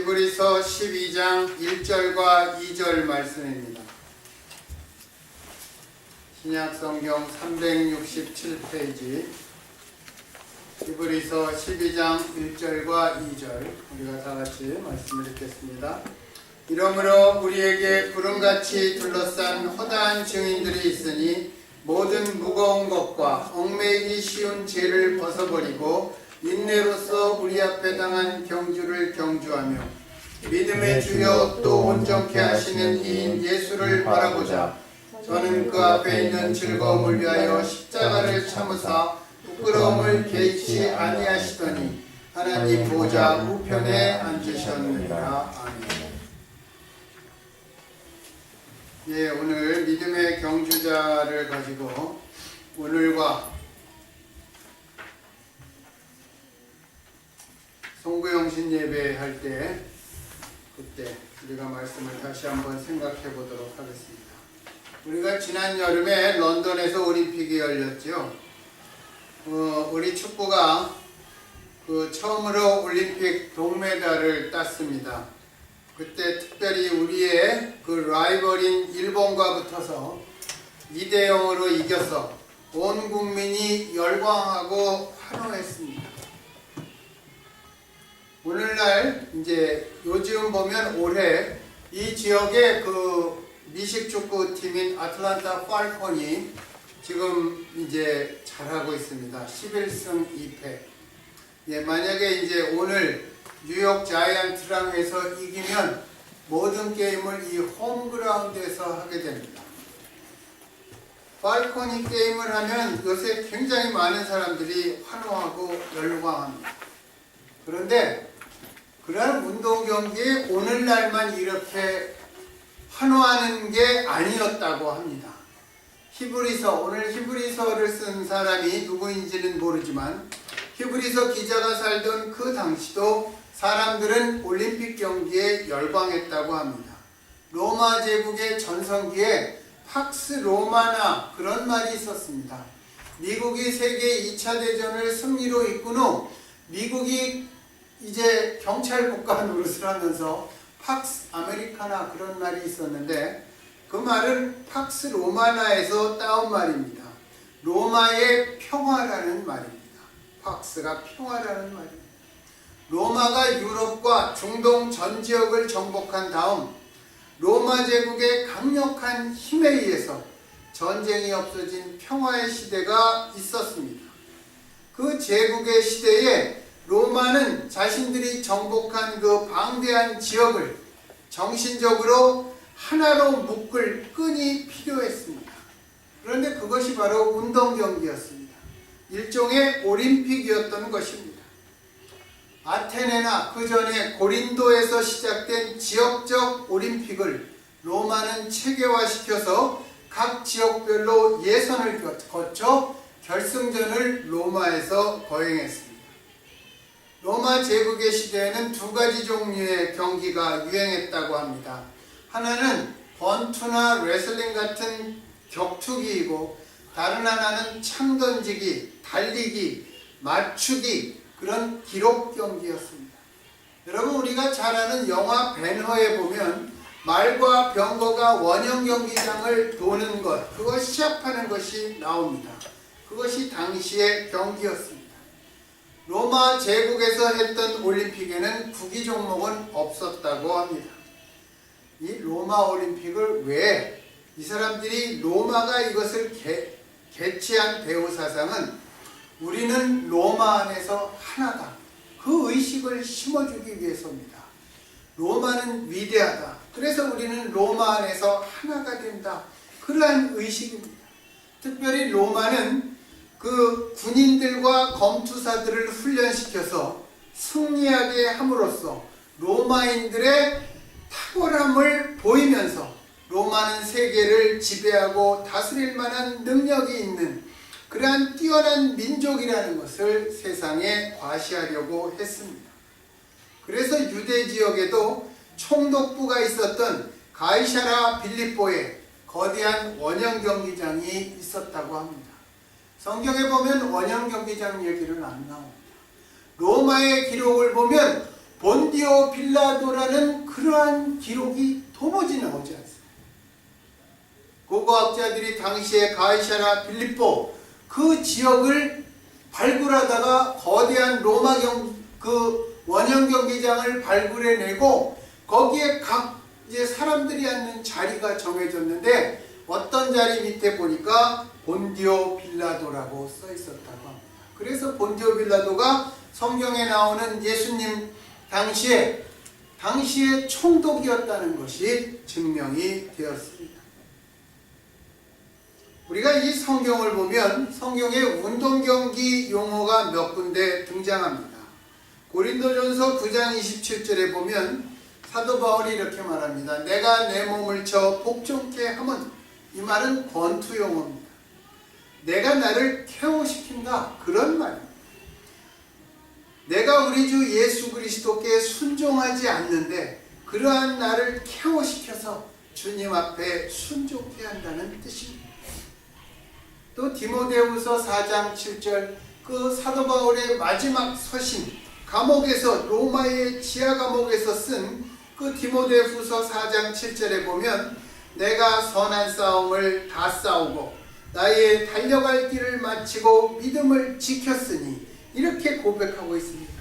히브리서 12장 1절과 2절 말씀입니다. 신약성경 367페이지 히브리서 12장 1절과 2절 우리가 다같이 말씀을 읽겠습니다. 이러므로 우리에게 구름같이 둘러싼 허다한 증인들이 있으니 모든 무거운 것과 얽매이기 쉬운 죄를 벗어버리고 인내로서 우리 앞에 당한 경주를 경주하며 믿음의 주여 또 온전케 하시는 이인 예수를 바라보자. 저는 그 앞에 있는 즐거움을 위하여 십자가를 참으사 부끄러움을 개의치 아니하시더니 하나님 보좌 우편에 앉으셨느니라. 아멘. 예, 오늘 믿음의 경주자를 가지고 오늘과 송구영신 예배할 때 그때 우리가 말씀을 다시 한번 생각해 보도록 하겠습니다. 우리가 지난 여름에 런던에서 올림픽이 열렸죠. 우리 축구가 처음으로 올림픽 동메달을 땄습니다. 그때 특별히 우리의 라이벌인 일본과 붙어서 2대 0으로 이겨서 온 국민이 열광하고 환호했습니다. 오늘날 이제 요즘 보면 올해 이 지역의 미식 축구 팀인 아틀란타 팔콘이 지금 이제 잘하고 있습니다. 11승 2패. 예, 만약에 이제 오늘 뉴욕 자이언트랑 해서 이기면 모든 게임을 이 홈그라운드에서 하게 됩니다. 팔콘이 게임을 하면 요새 굉장히 많은 사람들이 환호하고 열광합니다. 그런데 그러한 운동 경기에 오늘날만 이렇게 환호하는 게 아니었다고 합니다. 오늘 히브리서를 쓴 사람이 누구인지는 모르지만 히브리서 기자가 살던 그 당시도 사람들은 올림픽 경기에 열광했다고 합니다. 로마 제국의 전성기에 팍스 로마나 그런 말이 있었습니다. 미국이 세계 2차 대전을 승리로 이끈 후 미국이 이제 경찰 국가 노릇을 하면서 팍스 아메리카나 그런 말이 있었는데 그 말은 팍스 로마나에서 따온 말입니다. 로마의 평화라는 말입니다. 팍스가 평화라는 말입니다. 로마가 유럽과 중동 전 지역을 정복한 다음 로마 제국의 강력한 힘에 의해서 전쟁이 없어진 평화의 시대가 있었습니다. 그 제국의 시대에 로마는 자신들이 정복한 그 방대한 지역을 정신적으로 하나로 묶을 끈이 필요했습니다. 그런데 그것이 바로 운동 경기였습니다. 일종의 올림픽이었던 것입니다. 아테네나 그 전에 고린도에서 시작된 지역적 올림픽을 로마는 체계화시켜서 각 지역별로 예선을 거쳐 결승전을 로마에서 거행했습니다. 로마 제국의 시대에는 두 가지 종류의 경기가 유행했다고 합니다. 하나는 권투나 레슬링 같은 격투기이고 다른 하나는 창 던지기, 달리기, 맞추기 그런 기록 경기였습니다. 여러분 우리가 잘 아는 영화 벤허에 보면 말과 병거가 원형 경기장을 도는 것, 그걸 시합하는 것이 나옵니다. 그것이 당시의 경기였습니다. 로마 제국에서 했던 올림픽에는 구기 종목은 없었다고 합니다. 이 로마 올림픽을 왜 이 사람들이 로마가 이것을 개최한 배후 사상은 우리는 로마 안에서 하나다. 그 의식을 심어주기 위해서입니다. 로마는 위대하다. 그래서 우리는 로마 안에서 하나가 된다. 그러한 의식입니다. 특별히 로마는 그 군인들과 검투사들을 훈련시켜서 승리하게 함으로써 로마인들의 탁월함을 보이면서 로마는 세계를 지배하고 다스릴 만한 능력이 있는 그러한 뛰어난 민족이라는 것을 세상에 과시하려고 했습니다. 그래서 유대 지역에도 총독부가 있었던 가이사라 빌립보에 거대한 원형 경기장이 있었다고 합니다. 성경에 보면 원형 경기장 얘기는 안 나옵니다. 로마의 기록을 보면 본디오 빌라도라는 그러한 기록이 도무지 나오지 않습니다. 고고학자들이 당시에 가이사랴 빌립보 그 지역을 발굴하다가 거대한 로마 그 원형 경기장을 발굴해내고 거기에 각 이제 사람들이 앉는 자리가 정해졌는데 어떤 자리 밑에 보니까 본디오 빌라도라고 써 있었다고 합니다. 그래서 본디오 빌라도가 성경에 나오는 예수님 당시에 총독이었다는 것이 증명이 되었습니다. 우리가 이 성경을 보면 성경에 운동경기 용어가 몇 군데 등장합니다. 고린도전서 9장 27절에 보면 사도 바울이 이렇게 말합니다. 내가 내 몸을 쳐 복종케 하면, 이 말은 권투 용어입니다. 내가 나를 케어시킨다, 그런 말입니다. 내가 우리 주 예수 그리스도께 순종하지 않는데 그러한 나를 케어시켜서 주님 앞에 순종케 한다는 뜻입니다. 또 디모데후서 4장 7절, 그 사도 바울의 마지막 서신, 감옥에서, 로마의 지하 감옥에서 쓴 그 디모데후서 4장 7절에 보면 내가 선한 싸움을 다 싸우고 나의 달려갈 길을 마치고 믿음을 지켰으니, 이렇게 고백하고 있습니다.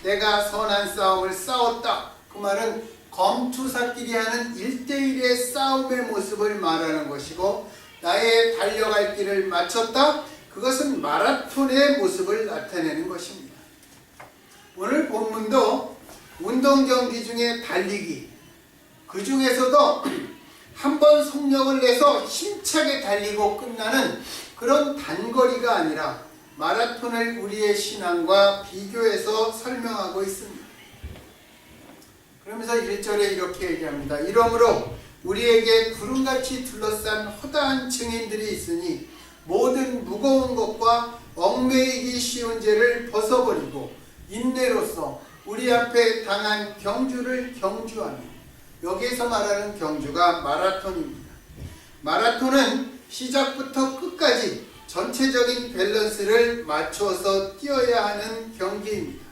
내가 선한 싸움을 싸웠다. 그 말은 검투사끼리 하는 1대1의 싸움의 모습을 말하는 것이고, 나의 달려갈 길을 마쳤다. 그것은 마라톤의 모습을 나타내는 것입니다. 오늘 본문도 운동경기 중에 달리기, 그 중에서도 한번 속력을 내서 힘차게 달리고 끝나는 그런 단거리가 아니라 마라톤을 우리의 신앙과 비교해서 설명하고 있습니다. 그러면서 1절에 이렇게 얘기합니다. 이러므로 우리에게 구름같이 둘러싼 허다한 증인들이 있으니 모든 무거운 것과 얽매이기 쉬운 죄를 벗어버리고 인내로서 우리 앞에 당한 경주를 경주하며, 여기에서 말하는 경주가 마라톤입니다. 마라톤은 시작부터 끝까지 전체적인 밸런스를 맞춰서 뛰어야 하는 경기입니다.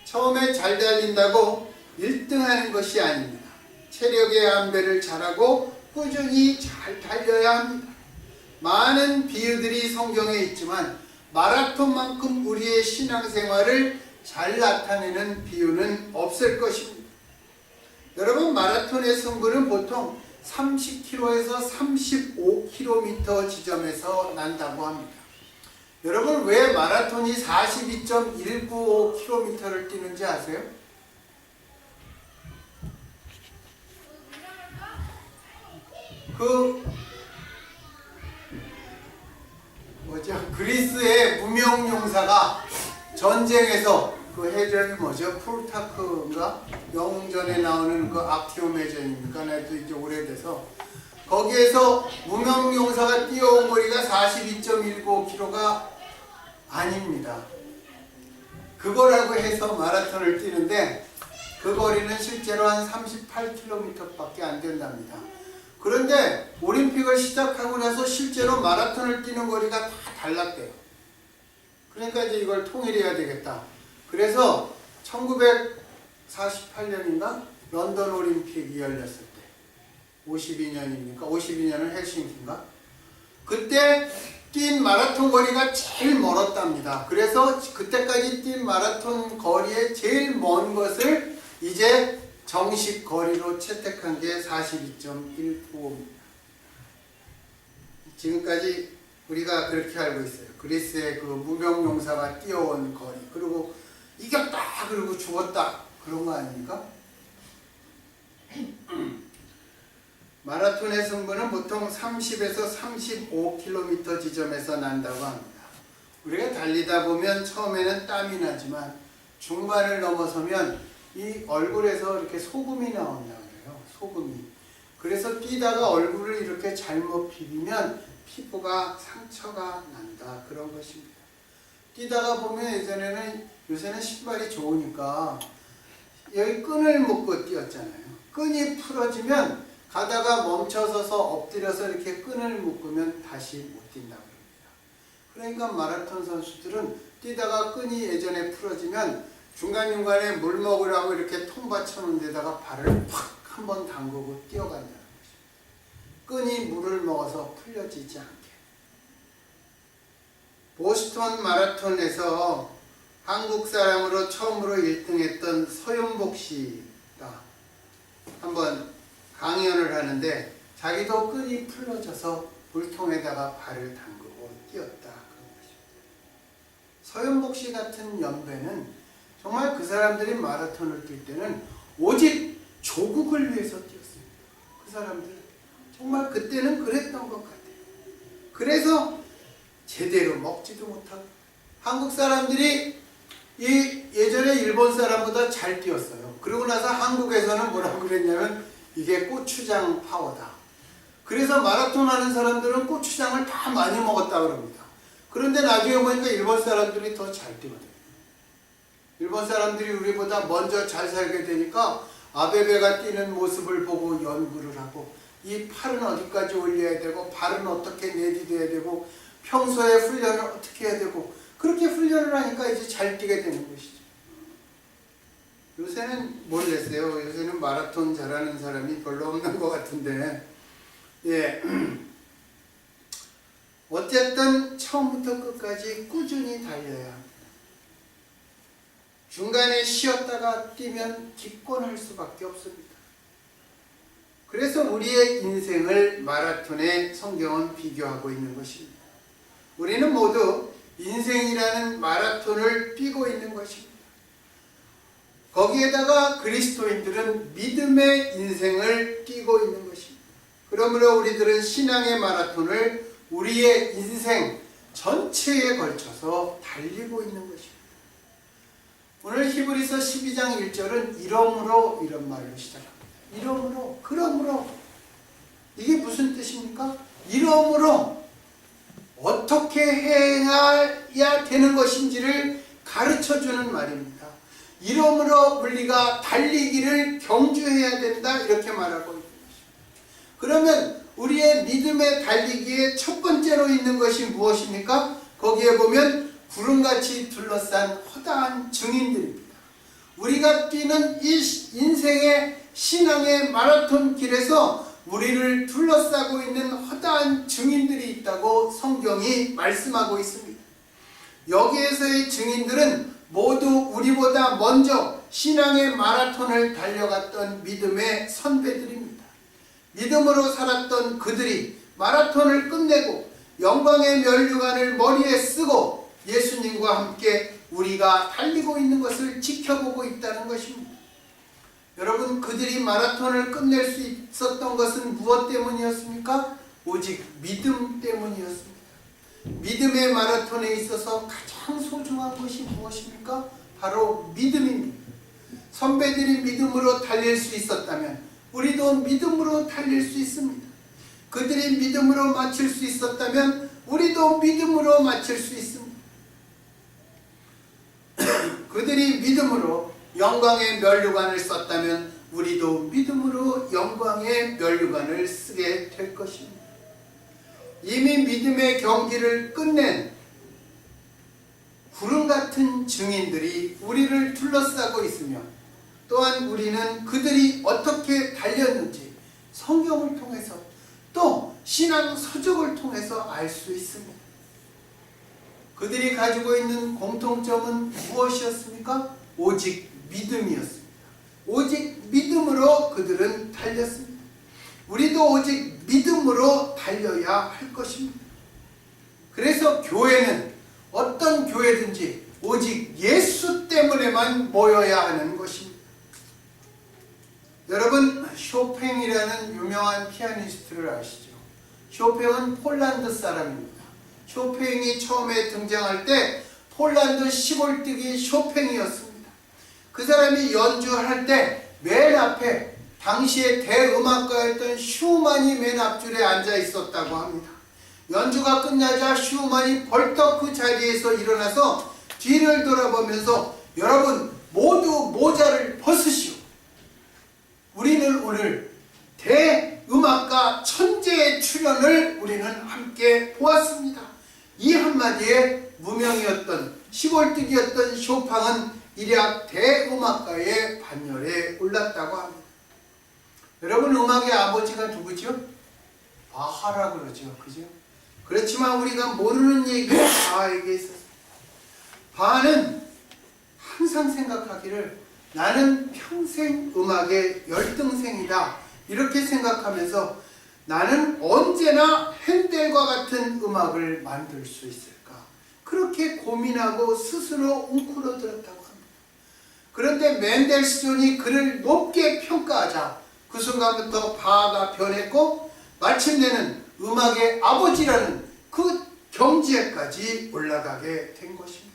처음에 잘 달린다고 1등 하는 것이 아닙니다. 체력의 안배를 잘하고 꾸준히 잘 달려야 합니다. 많은 비유들이 성경에 있지만 마라톤만큼 우리의 신앙생활을 잘 나타내는 비유는 없을 것입니다. 여러분, 마라톤의 승부는 보통 30km에서 35km 지점에서 난다고 합니다. 여러분, 왜 마라톤이 42.195km를 뛰는지 아세요? 그리스의 무명 용사가 전쟁에서, 그 해전이 뭐죠? 프루타크인가? 영웅전에 나오는 그 악티움 해전입니까? 나도 이제 오래돼서. 거기에서 무명 용사가 뛰어온 거리가 42.195km가 아닙니다. 그거라고 해서 마라톤을 뛰는데 그 거리는 실제로 한 38km밖에 안 된답니다. 그런데 올림픽을 시작하고 나서 실제로 마라톤을 뛰는 거리가 다 달랐대요. 그러니까 이제 이걸 통일해야 되겠다. 그래서 1948년인가 런던 올림픽이 열렸을 때, 52년입니까? 52년은 헬싱키인가? 그때 뛴 마라톤 거리가 제일 멀었답니다. 그래서 그때까지 뛴 마라톤 거리의 제일 먼 것을 이제 정식 거리로 채택한 게 42.195입니다. 지금까지 우리가 그렇게 알고 있어요. 그리스의 그 무명 용사가 뛰어온 거리, 그리고 이겼다, 그리고 죽었다, 그런 거 아닙니까? 마라톤의 승부는 보통 30에서 35km 지점에서 난다고 합니다. 우리가 달리다 보면 처음에는 땀이 나지만 중반을 넘어서면 이 얼굴에서 이렇게 소금이 나온다고 해요. 소금이. 그래서 뛰다가 얼굴을 이렇게 잘못 비비면 피부가 상처가 난다, 그런 것입니다. 뛰다가 보면 요새는 신발이 좋으니까 여기 끈을 묶고 뛰었잖아요. 끈이 풀어지면 가다가 멈춰서서 엎드려서 이렇게 끈을 묶으면 다시 못 뛴다고 합니다. 그러니까 마라톤 선수들은 뛰다가 끈이 예전에 풀어지면 중간중간에 물 먹으라고 이렇게 통 받쳐놓은 데다가 발을 팍 한번 담그고 뛰어간다는 것입니다. 끈이 물을 먹어서 풀려지지 않게. 보스턴 마라톤에서 한국 사람으로 처음으로 1등했던 서윤복 씨가 한번 강연을 하는데 자기도 끈이 풀러져서 물통에다가 발을 담그고 뛰었다. 그런 것입니다. 서윤복 씨 같은 연배는 정말 그 사람들이 마라톤을 뛸 때는 오직 조국을 위해서 뛰었습니다. 그 사람들 정말 그때는 그랬던 것 같아요. 그래서 제대로 먹지도 못하고 한국 사람들이 예전에 일본 사람보다 잘 뛰었어요. 그러고 나서 한국에서는 뭐라고 그랬냐면 이게 고추장 파워다. 그래서 마라톤 하는 사람들은 고추장을 다 많이 먹었다고 그럽니다. 그런데 나중에 보니까 일본 사람들이 더 잘 뛰거든요. 일본 사람들이 우리보다 먼저 잘 살게 되니까 아베베가 뛰는 모습을 보고 연구를 하고 이 팔은 어디까지 올려야 되고 발은 어떻게 내디뎌야 되고 평소에 훈련을 어떻게 해야 되고 그렇게 훈련을 하니까 이제 잘 뛰게 되는 것이죠. 요새는 모르겠어요. 요새는 마라톤 잘하는 사람이 별로 없는 것 같은데 예. 어쨌든 처음부터 끝까지 꾸준히 달려야 합니다. 중간에 쉬었다가 뛰면 기권할 수밖에 없습니다. 그래서 우리의 인생을 마라톤에 성경은 비교하고 있는 것입니다. 우리는 모두 인생이라는 마라톤을 뛰고 있는 것입니다. 거기에다가 그리스도인들은 믿음의 인생을 뛰고 있는 것입니다. 그러므로 우리들은 신앙의 마라톤을 우리의 인생 전체에 걸쳐서 달리고 있는 것입니다. 오늘 히브리서 12장 1절은 이러므로 이런 말로 시작합니다. 이러므로, 그러므로 이게 무슨 뜻입니까? 이러므로 어떻게 행해야 되는 것인지를 가르쳐주는 말입니다. 이러므로 우리가 달리기를 경주해야 된다 이렇게 말하고 있는 것입니다. 그러면 우리의 믿음의 달리기의 첫 번째로 있는 것이 무엇입니까? 거기에 보면 구름같이 둘러싼 허다한 증인들입니다. 우리가 뛰는 이 인생의 신앙의 마라톤 길에서 우리를 둘러싸고 있는 허다한 증인들이 있다고 성경이 말씀하고 있습니다. 여기에서의 증인들은 모두 우리보다 먼저 신앙의 마라톤을 달려갔던 믿음의 선배들입니다. 믿음으로 살았던 그들이 마라톤을 끝내고 영광의 면류관을 머리에 쓰고 예수님과 함께 우리가 달리고 있는 것을 지켜보고 있다는 것입니다. 여러분, 그들이 마라톤을 끝낼 수 있었던 것은 무엇 때문이었습니까? 오직 믿음 때문이었습니다. 믿음의 마라톤에 있어서 가장 소중한 것이 무엇입니까? 바로 믿음입니다. 선배들이 믿음으로 달릴 수 있었다면 우리도 믿음으로 달릴 수 있습니다. 그들이 믿음으로 마칠 수 있었다면 우리도 믿음으로 마칠 수 있습니다. 그들이 믿음으로 영광의 면류관을 썼다면 우리도 믿음으로 영광의 면류관을 쓰게 될 것입니다. 이미 믿음의 경기를 끝낸 구름 같은 증인들이 우리를 둘러싸고 있으며 또한 우리는 그들이 어떻게 달렸는지 성경을 통해서 또 신앙 서적을 통해서 알 수 있습니다. 그들이 가지고 있는 공통점은 무엇이었습니까? 오직 믿음이었습니다. 오직 믿음으로 그들은 달렸습니다. 우리도 오직 믿음으로 달려야 할 것입니다. 그래서 교회는 어떤 교회든지 오직 예수 때문에만 모여야 하는 것입니다. 여러분, 쇼팽이라는 유명한 피아니스트를 아시죠? 쇼팽은 폴란드 사람입니다. 쇼팽이 처음에 등장할 때 폴란드 시골뜨기 쇼팽이었습니다. 그 사람이 연주할 때 맨 앞에 당시의 대음악가였던 슈만이 맨 앞줄에 앉아 있었다고 합니다. 연주가 끝나자 슈만이 벌떡 그 자리에서 일어나서 뒤를 돌아보면서 여러분 모두 모자를 벗으시오. 우리는 오늘 대음악가 천재의 출연을 우리는 함께 보았습니다. 이 한마디에 무명이었던 시골뜨기였던 쇼팽은 일약 대음악가의 반열에 올랐다고 합니다. 여러분, 음악의 아버지가 누구죠? 바하라 그러죠. 그죠? 그렇지만 우리가 모르는 얘기가 바하에게 있었어요. 바하는 항상 생각하기를 나는 평생 음악의 열등생이다, 이렇게 생각하면서 나는 언제나 핸델과 같은 음악을 만들 수 있을까, 그렇게 고민하고 스스로 웅크러들었다고 합니다. 그런데 맨델스존이 그를 높게 평가하자 그 순간부터 바하가 변했고 마침내는 음악의 아버지라는 그 경지에까지 올라가게 된 것입니다.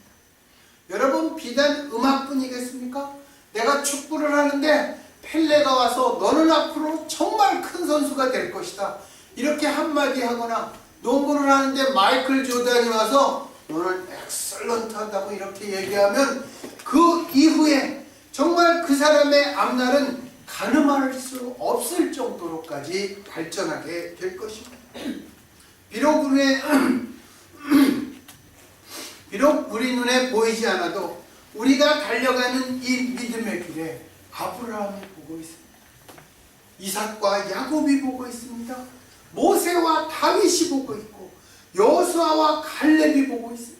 여러분, 비단 음악뿐이겠습니까? 내가 축구를 하는데 펠레가 와서 너는 앞으로 정말 큰 선수가 될 것이다, 이렇게 한마디 하거나, 농구를 하는데 마이클 조던이 와서 너는 엑설런트하다고 이렇게 얘기하면 그 이후에 정말 그 사람의 앞날은 가늠할 수 없을 정도로까지 발전하게 될 것입니다. 비록 우리 눈에 보이지 않아도 우리가 달려가는 이 믿음의 길에 아브라함이 보고 있습니다. 이삭과 야곱이 보고 있습니다. 모세와 다윗이 보고 있고 여호수아와 갈렙이 보고 있습니다.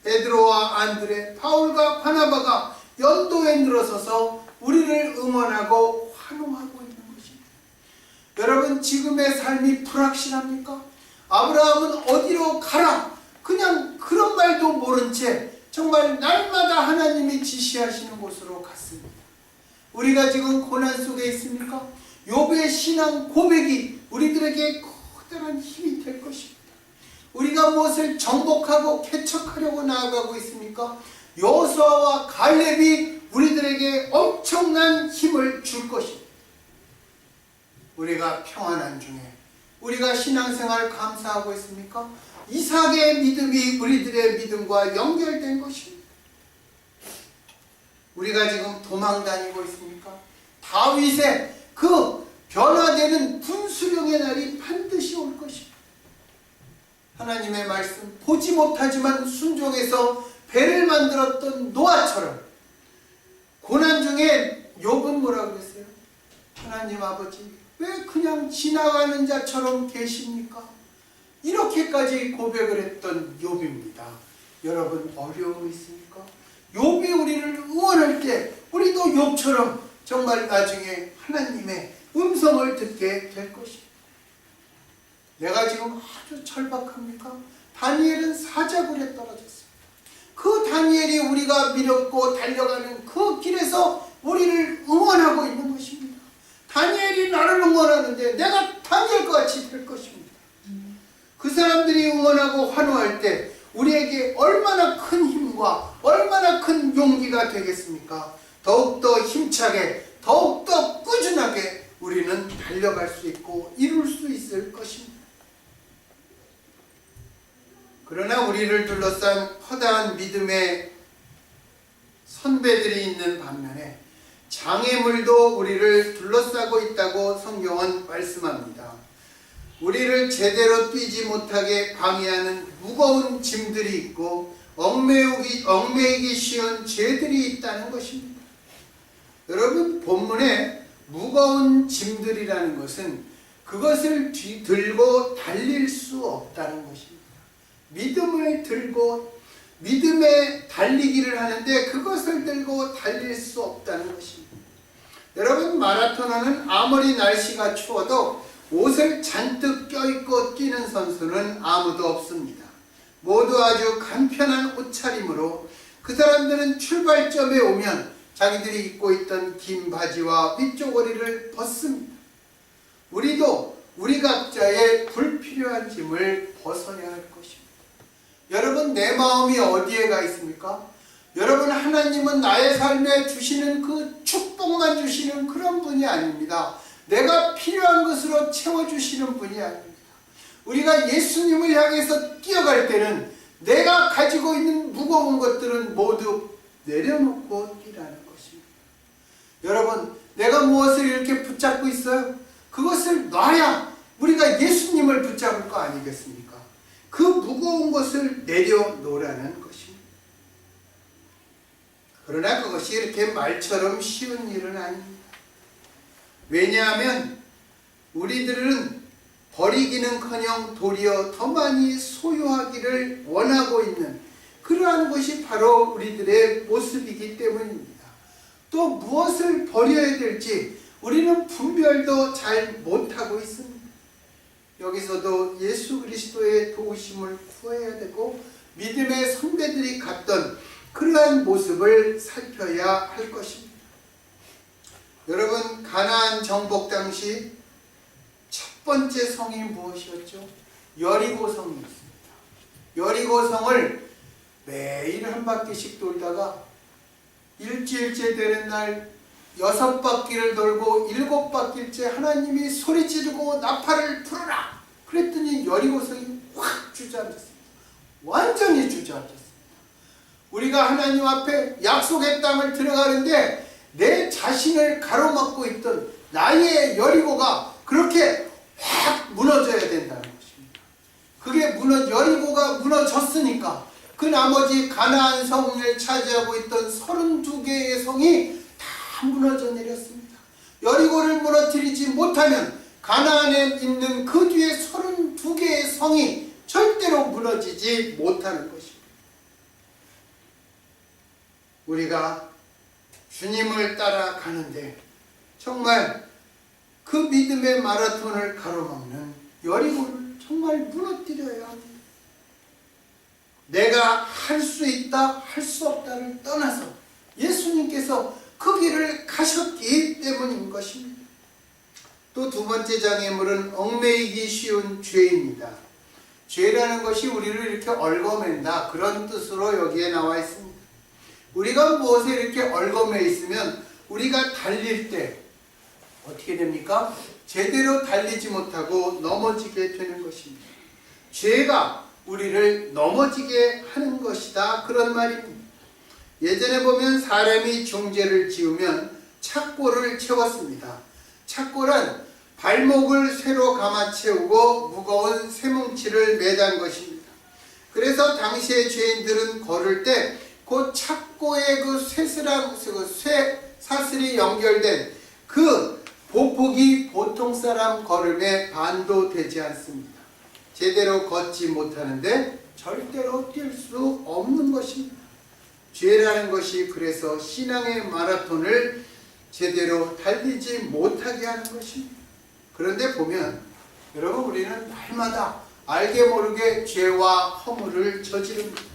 베드로와 안드레, 바울과 바나바가 연도에 늘어서서 우리를 응원하고 환호하고 있는 것입니다. 여러분, 지금의 삶이 불확실합니까? 아브라함은 어디로 가라, 그냥 그런 말도 모른 채 정말 날마다 하나님이 지시하시는 곳으로 갔습니다. 우리가 지금 고난 속에 있습니까? 욥의 신앙 고백이 우리들에게 커다란 힘이 될 것입니다. 우리가 무엇을 정복하고 개척하려고 나아가고 있습니까? 여호수아와 갈렙이 우리들에게 엄청난 힘을 줄 것입니다. 우리가 평안한 중에 우리가 신앙생활 감사하고 있습니까? 이삭의 믿음이 우리들의 믿음과 연결된 것입니다. 우리가 지금 도망 다니고 있습니까? 다윗의 그 변화되는 분수령의 날이 반드시 올 것입니다. 하나님의 말씀, 보지 못하지만 순종해서 배를 만들었던 노아처럼 고난 중에 욥은 뭐라고 그랬어요? 하나님 아버지, 왜 그냥 지나가는 자처럼 계십니까? 이렇게까지 고백을 했던 욥입니다. 여러분, 어려움이 있습니까? 욥이 우리를 응원할 때 우리도 욥처럼 정말 나중에 하나님의 음성을 듣게 될 것입니다. 내가 지금 아주 절박합니까? 다니엘은 사자굴에 떨어졌습니다. 그 다니엘이 우리가 믿었고 달려가는 그 길에서 우리를 응원하고 있는 것입니다. 다니엘이 나를 응원하는데 내가 다니엘과 같이 될 것입니다. 그 사람들이 응원하고 환호할 때 우리에게 얼마나 큰 힘과 얼마나 큰 용기가 되겠습니까? 더욱더 힘차게, 더욱더 꾸준하게 우리는 달려갈 수 있고 이룰 수 있을 것입니다. 그러나 우리를 둘러싼 커다란 믿음의 선배들이 있는 반면에 장애물도 우리를 둘러싸고 있다고 성경은 말씀합니다. 우리를 제대로 뛰지 못하게 방해하는 무거운 짐들이 있고 얽매이기 쉬운 죄들이 있다는 것입니다. 여러분, 본문에 무거운 짐들이라는 것은 그것을 들고 달릴 수 없다는 것입니다. 믿음을 들고 믿음에 달리기를 하는데 그것을 들고 달릴 수 없다는 것입니다. 여러분, 마라토너는 아무리 날씨가 추워도 옷을 잔뜩 껴입고 뛰는 선수는 아무도 없습니다. 모두 아주 간편한 옷차림으로 그 사람들은 출발점에 오면 자기들이 입고 있던 긴 바지와 윗조거리를 벗습니다. 우리도 우리 각자의 불필요한 짐을 벗어야 할 것입니다. 여러분, 내 마음이 어디에 가 있습니까? 여러분, 하나님은 나의 삶에 주시는 그 축복만 주시는 그런 분이 아닙니다. 내가 필요한 것으로 채워주시는 분이 아닙니다. 우리가 예수님을 향해서 뛰어갈 때는 내가 가지고 있는 무거운 것들은 모두 내려놓고 뛰라는 것입니다. 여러분, 내가 무엇을 이렇게 붙잡고 있어요? 그것을 놔야 우리가 예수님을 붙잡을 거 아니겠습니까? 그 무거운 것을 내려놓으라는 것입니다. 그러나 그것이 이렇게 말처럼 쉬운 일은 아닙니다. 왜냐하면 우리들은 버리기는커녕 도리어 더 많이 소유하기를 원하고 있는 그러한 것이 바로 우리들의 모습이기 때문입니다. 또 무엇을 버려야 될지 우리는 분별도 잘 못하고 있습니다. 여기서도 예수 그리스도의 도우심을 구해야 되고 믿음의 선배들이 갔던 그러한 모습을 살펴야 할 것입니다. 여러분, 가나안 정복 당시 첫 번째 성이 무엇이었죠? 여리고 성이었습니다. 여리고 성을 매일 한 바퀴씩 돌다가 일주일째 되는 날 6바퀴를 돌고 7바퀴째 하나님이 소리 지르고 나팔을 불어라! 그랬더니 여리고 성이 확 주저앉았습니다. 완전히 주저앉았습니다. 우리가 하나님 앞에 약속의 땅을 들어가는데 내 자신을 가로막고 있던 나의 여리고가 그렇게 확 무너져야 된다는 것입니다. 그게 여리고가 무너졌으니까 그 나머지 가나안 성을 차지하고 있던 32개의 성이 다 무너져 내렸습니다. 여리고를 무너뜨리지 못하면 가나안에 있는 그 뒤에 32개의 성이 절대로 무너지지 못하는 것입니다. 우리가 주님을 따라가는데 정말 그 믿음의 마라톤을 가로막는 여리고를 정말 무너뜨려야 합니다. 내가 할 수 있다, 할 수 없다를 떠나서 예수님께서 그 길을 가셨기 때문인 것입니다. 또 두 번째 장애물은 얽매이기 쉬운 죄입니다. 죄라는 것이 우리를 이렇게 얽어맨다, 그런 뜻으로 여기에 나와 있습니다. 우리가 무엇에 이렇게 얽어매 있으면 우리가 달릴 때 어떻게 됩니까? 제대로 달리지 못하고 넘어지게 되는 것입니다. 죄가 우리를 넘어지게 하는 것이다, 그런 말입니다. 예전에 보면 사람이 종죄를 지으면 착고를 채웠습니다. 착고란 발목을 쇠로 감아 채우고 무거운 쇠뭉치를 매단 것입니다. 그래서 당시의 죄인들은 걸을 때 그 착고의 그 쇠 사슬이 연결된 그 보폭이 보통 사람 걸음에 반도 되지 않습니다. 제대로 걷지 못하는데 절대로 뛸 수 없는 것입니다. 죄라는 것이 그래서 신앙의 마라톤을 제대로 달리지 못하게 하는 것입니다. 그런데 보면 여러분, 우리는 날마다 알게 모르게 죄와 허물을 저지릅니다.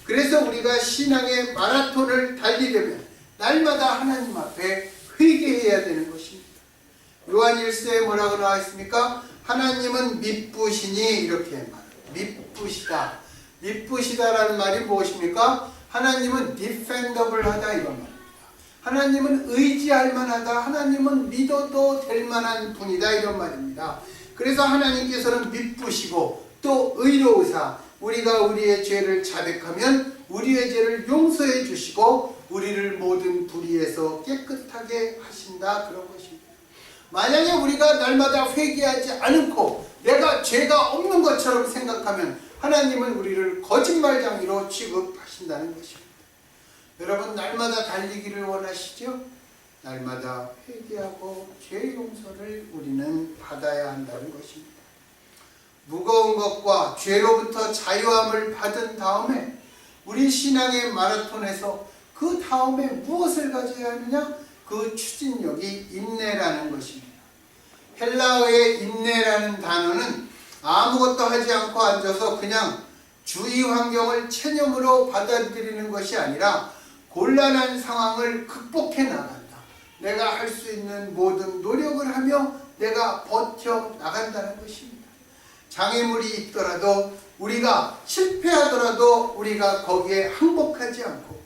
그래서 우리가 신앙의 마라톤을 달리려면 날마다 하나님 앞에 회개해야 되는 것입니다. 요한 1서에 뭐라고 나와 있습니까? 하나님은 미쁘시니, 이렇게 말합니다. 미쁘시다. 미쁘시다라는 말이 무엇입니까? 하나님은 dependable하다, 이런 말입니다. 하나님은 의지할 만하다, 하나님은 믿어도 될 만한 분이다, 이런 말입니다. 그래서 하나님께서는 미쁘시고 또 의로우사 우리가 우리의 죄를 자백하면 우리의 죄를 용서해 주시고 우리를 모든 불의에서 깨끗하게 하신다, 그런 것입니다. 만약에 우리가 날마다 회개하지 않고 내가 죄가 없는 것처럼 생각하면 하나님은 우리를 거짓말쟁이로 취급하신다는 것입니다. 여러분, 날마다 달리기를 원하시죠? 날마다 회개하고 죄 용서를 우리는 받아야 한다는 것입니다. 무거운 것과 죄로부터 자유함을 받은 다음에 우리 신앙의 마라톤에서 그 다음에 무엇을 가져야 하느냐? 그 추진력이 인내라는 것입니다. 헬라어의 인내라는 단어는 아무것도 하지 않고 앉아서 그냥 주위 환경을 체념으로 받아들이는 것이 아니라 곤란한 상황을 극복해 나간다. 내가 할 수 있는 모든 노력을 하며 내가 버텨 나간다는 것입니다. 장애물이 있더라도 우리가 실패하더라도 우리가 거기에 항복하지 않고,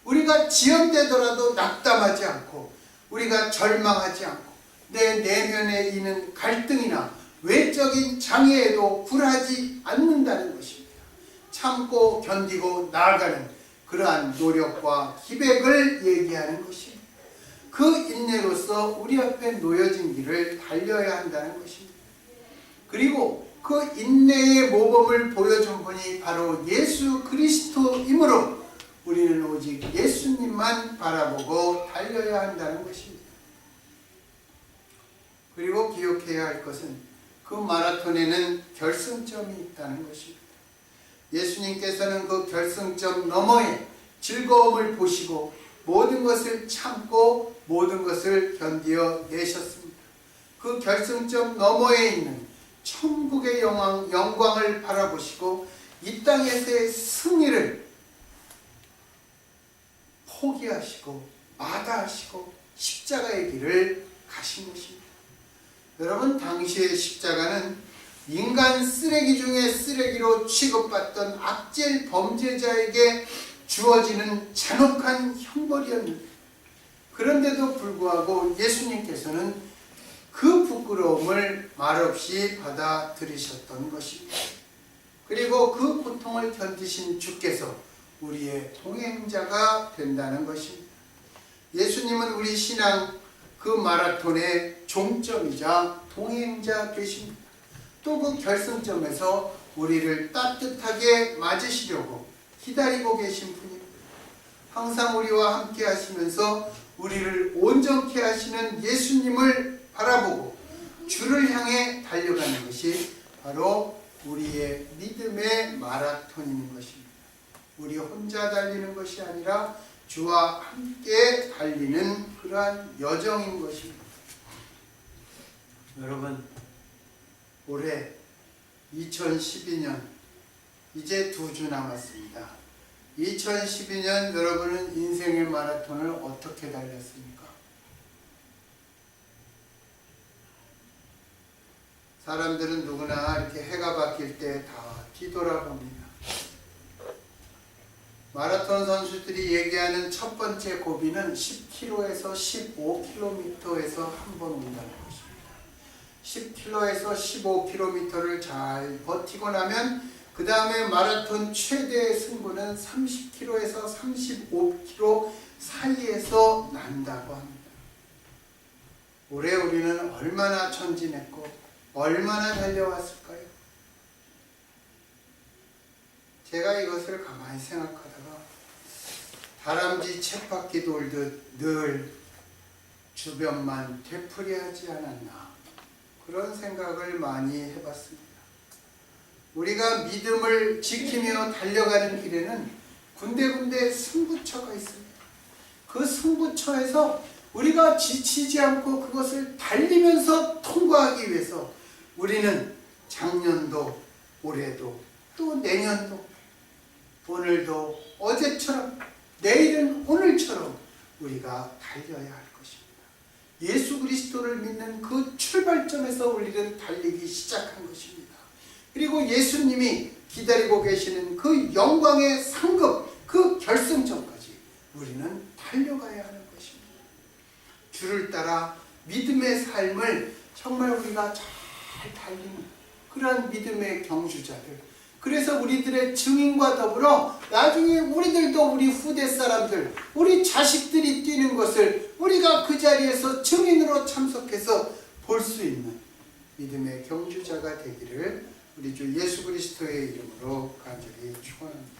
우리가 지연되더라도 낙담하지 않고, 우리가 절망하지 않고, 내 내면에 있는 갈등이나 외적인 장애에도 굴하지 않는다는 것입니다. 참고 견디고 나아가는 그러한 노력과 기백을 얘기하는 것입니다. 그 인내로서 우리 앞에 놓여진 길을 달려야 한다는 것입니다. 그리고 그 인내의 모범을 보여준 분이 바로 예수 그리스도이므로 우리는 오직 예수님만 바라보고 달려야 한다는 것입니다. 그리고 기억해야 할 것은 그 마라톤에는 결승점이 있다는 것입니다. 예수님께서는 그 결승점 너머에 즐거움을 보시고 모든 것을 참고 모든 것을 견디어 내셨습니다. 그 결승점 너머에 있는 천국의 영광을 바라보시고 이 땅에서의 승리를 포기하시고 마다하시고 십자가의 길을 가신 것입니다. 여러분, 당시의 십자가는 인간 쓰레기 중에 쓰레기로 취급받던 악질 범죄자에게 주어지는 잔혹한 형벌이었는데, 그런데도 불구하고 예수님께서는 그 부끄러움을 말없이 받아들이셨던 것입니다. 그리고 그 고통을 견디신 주께서 우리의 동행자가 된다는 것입니다. 예수님은 우리 신앙 그 마라톤의 종점이자 동행자 되십니다. 또 그 결승점에서 우리를 따뜻하게 맞으시려고 기다리고 계신 분입니다. 항상 우리와 함께 하시면서 우리를 온전케 하시는 예수님을 바라보고 주를 향해 달려가는 것이 바로 우리의 믿음의 마라톤인 것입니다. 우리 혼자 달리는 것이 아니라 주와 함께 달리는 그러한 여정인 것입니다. 여러분, 올해 2012년 이제 2주 남았습니다. 2012년 여러분은 인생의 마라톤을 어떻게 달렸습니까? 사람들은 누구나 이렇게 해가 바뀔 때 다 뒤돌아봅니다. 마라톤 선수들이 얘기하는 첫 번째 고비는 10km에서 15km에서 한 번 온다는 것입니다. 10km에서 15km를 잘 버티고 나면 그 다음에 마라톤 최대의 승부는 30km에서 35km 사이에서 난다고 합니다. 올해 우리는 얼마나 전진했고 얼마나 달려왔을까요? 제가 이것을 가만히 생각하다가 다람쥐 쳇바퀴 돌듯 늘 주변만 되풀이하지 않았나, 그런 생각을 많이 해봤습니다. 우리가 믿음을 지키며 달려가는 길에는 군데군데 승부처가 있습니다. 그 승부처에서 우리가 지치지 않고 그것을 달리면서 통과하기 위해서 우리는 작년도 올해도 또 내년도 오늘도 어제처럼 내일은 오늘처럼 우리가 달려야 할 것입니다. 예수 그리스도를 믿는 그 출발점에서 우리는 달리기 시작한 것입니다. 그리고 예수님이 기다리고 계시는 그 영광의 상급, 그 결승점까지 우리는 달려가야 하는 것입니다. 주를 따라 믿음의 삶을 정말 우리가 잘 달리는 그러한 믿음의 경주자들, 그래서 우리들의 증인과 더불어 나중에 우리들도 우리 후대 사람들, 우리 자식들이 뛰는 것을 우리가 그 자리에서 증인으로 참석해서 볼 수 있는 믿음의 경주자가 되기를 우리 주 예수 그리스도의 이름으로 간절히 축원합니다.